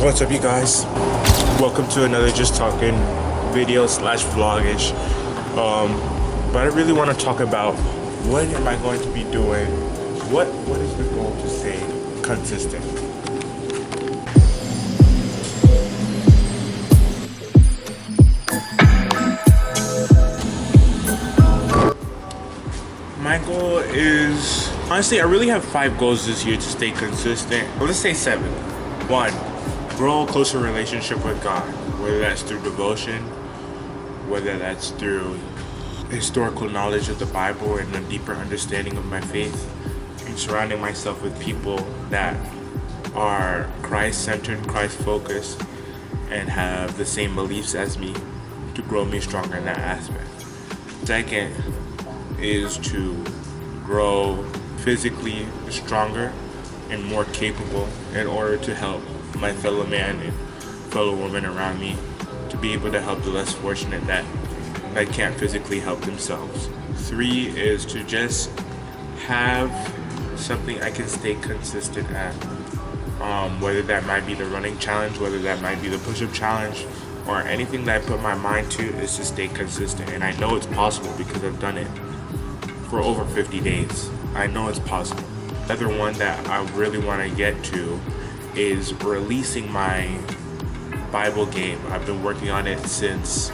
What's up, you guys? Welcome to another Just Talking video slash vlogish. But I really want to talk about what am I going to be doing? What is the goal to stay consistent? My goal is, honestly, I really have 5 goals this year to stay consistent. Well, let's say 7. 1, grow a closer relationship with God, whether that's through devotion, whether that's through historical knowledge of the Bible and a deeper understanding of my faith, and surrounding myself with people that are Christ-centered, Christ-focused, and have the same beliefs as me to grow me stronger in that aspect. Second is to grow physically stronger and more capable in order to help my fellow man and fellow woman around me to be able to help the less fortunate that can't physically help themselves. 3 is to just have something I can stay consistent at, whether that might be the running challenge, whether that might be the push-up challenge, or anything that I put my mind to is to stay consistent. And I know it's possible because I've done it for over 50 days. I know it's possible. Another one that I really want to get to is releasing my Bible game. I've been working on it since,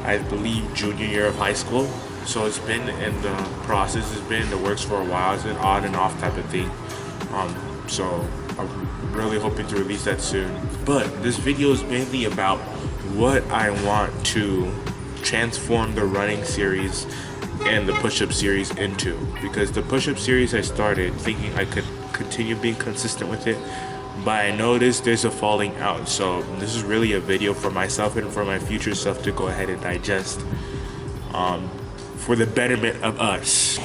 I believe, junior year of high school. So it's been in the process, it's been in the works for a while. It's an on and off type of thing. So I'm really hoping to release that soon. But this video is mainly about what I want to transform the running series and the push-up series into, because the push-up series I started thinking I could continue being consistent with it, but I noticed there's a falling out. So this is really a video for myself and for my future self to go ahead and digest, for the betterment of us.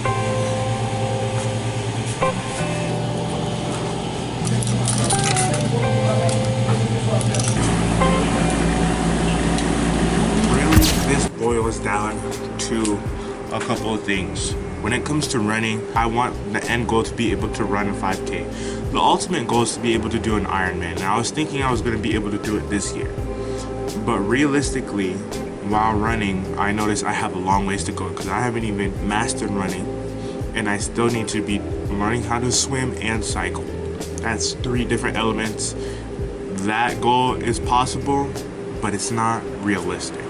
Really, this boils down to a couple of things. When it comes to running, I want the end goal to be able to run a 5K. The ultimate goal is to be able to do an Ironman. Now, I was thinking I was going to be able to do it this year, but realistically, while running, I noticed I have a long ways to go because I haven't even mastered running, and I still need to be learning how to swim and cycle. That's 3 different elements. That goal is possible, but it's not realistic.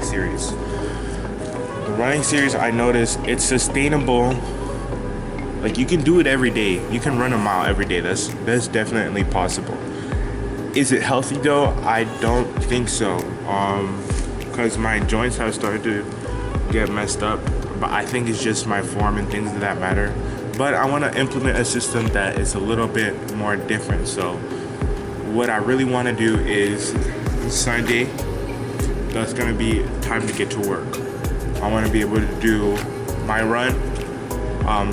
Series. The running series, I noticed it's sustainable. Like, you can do it every day. You can run a mile every day. That's definitely possible. Is it healthy though? I don't think so. Because my joints have started to get messed up. But I think it's just my form and things of that matter. But I want to implement a system that is a little bit more different. So what I really want to do is Sunday, that's gonna be time to get to work. I want to be able to do my run,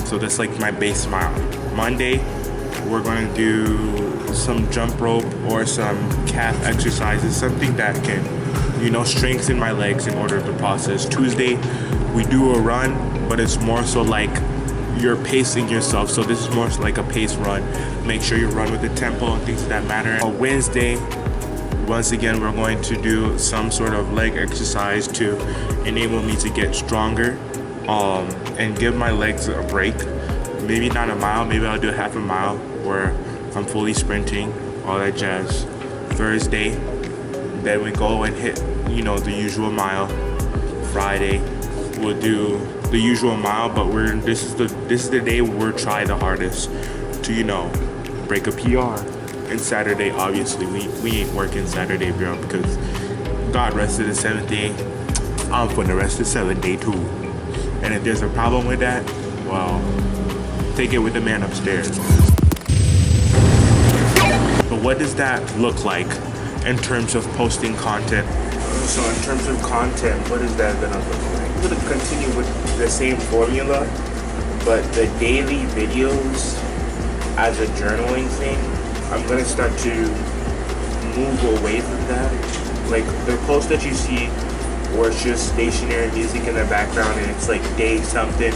so that's like my base mile. Monday, we're going to do some jump rope or some calf exercises, something that can, strengthen my legs in order to process. Tuesday, we do a run, but it's more so like you're pacing yourself. So this is more like a pace run. Make sure you run with the tempo and things of that matter. On Wednesday, once again, we're going to do some sort of leg exercise to enable me to get stronger, and give my legs a break. Maybe not a mile, maybe I'll do half a mile where I'm fully sprinting, all that jazz. Thursday, then we go and hit, the usual mile. Friday, we'll do the usual mile, but this is the day we'll try the hardest to, break a PR. And Saturday, obviously, we ain't working Saturday, bro, because God rested the 7th day. I'm for the rest of the 7th day too. And if there's a problem with that, well, take it with the man upstairs. But what does that look like in terms of posting content? So in terms of content, what is that gonna look like? I'm gonna continue with the same formula, but the daily videos as a journaling thing, I'm gonna start to move away from that Like the post that you see where it's just stationary music in the background and it's like day something.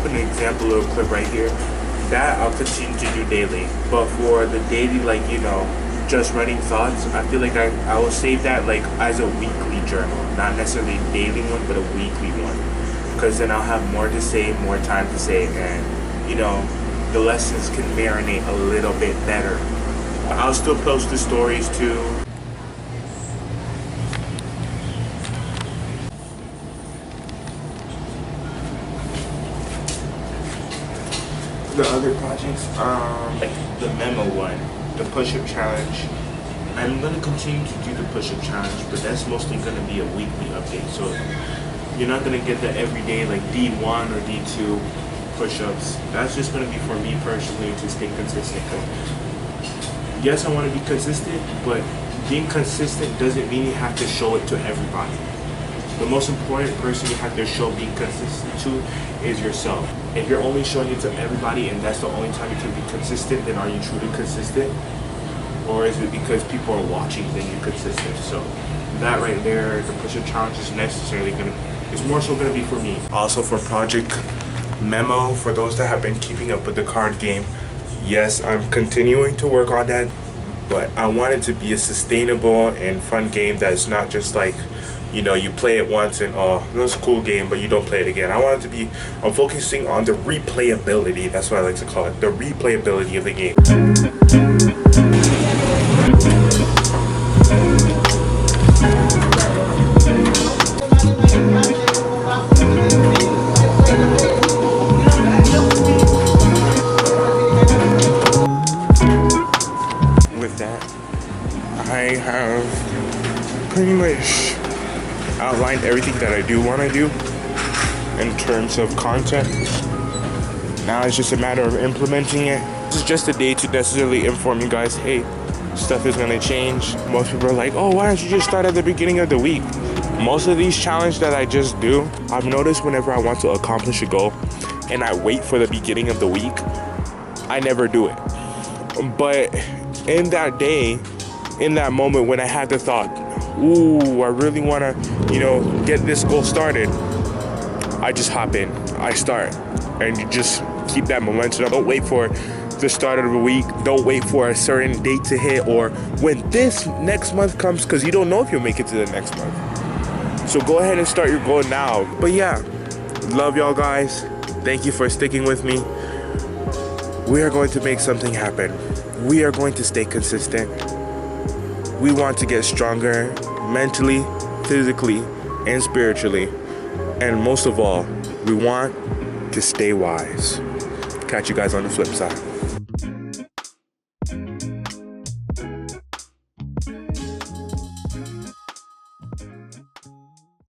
Put an example, little clip right here. That I'll continue to do daily. But for the daily, like, you know, just running thoughts, I feel like I will save that like as a weekly journal. Not necessarily a daily one, but a weekly one. Because then I'll have more to say, more time to say, and, you know, the lessons can marinate a little bit better. I'll still post the stories too. The other projects, like the memo one, the push-up challenge. I'm gonna continue to do the push-up challenge, but that's mostly gonna be a weekly update. So you're not gonna get the everyday like D1 or D2 push-ups. That's just gonna be for me personally to stay consistent. Yes, I want to be consistent, but being consistent doesn't mean you have to show it to everybody. The most important person you have to show being consistent to is yourself. If you're only showing it to everybody and that's the only time you can be consistent, then are you truly consistent? Or is it because people are watching then you're consistent? So that right there, the push-up challenge is necessarily it's more so gonna be for me. Also for Project Memo, for those that have been keeping up with the card game, yes, I'm continuing to work on that, but I want it to be a sustainable and fun game that's not just like, you know, you play it once and oh, it was a cool game, but you don't play it again. I want it to be, I'm focusing on the replayability. That's what I like to call it, the replayability of the game. With that, I have pretty much outlined everything that I do want to do in terms of content. Now it's just a matter of implementing it. This is just a day to necessarily inform you guys, hey, stuff is going to change. Most people are like, oh, why don't you just start at the beginning of the week? Most of these challenges that I just do, I've noticed whenever I want to accomplish a goal and I wait for the beginning of the week, I never do it. But in that day, in that moment when I had the thought, ooh, I really want to, you know, get this goal started, I just hop in, I start, and you just keep that momentum. Don't wait for the start of the week. Don't wait for a certain date to hit or when this next month comes, because you don't know if you'll make it to the next month. So go ahead and start your goal now. But yeah, love y'all guys. Thank you for sticking with me. We are going to make something happen. We are going to stay consistent. We want to get stronger mentally, physically, and spiritually. And most of all, we want to stay wise. Catch you guys on the flip side.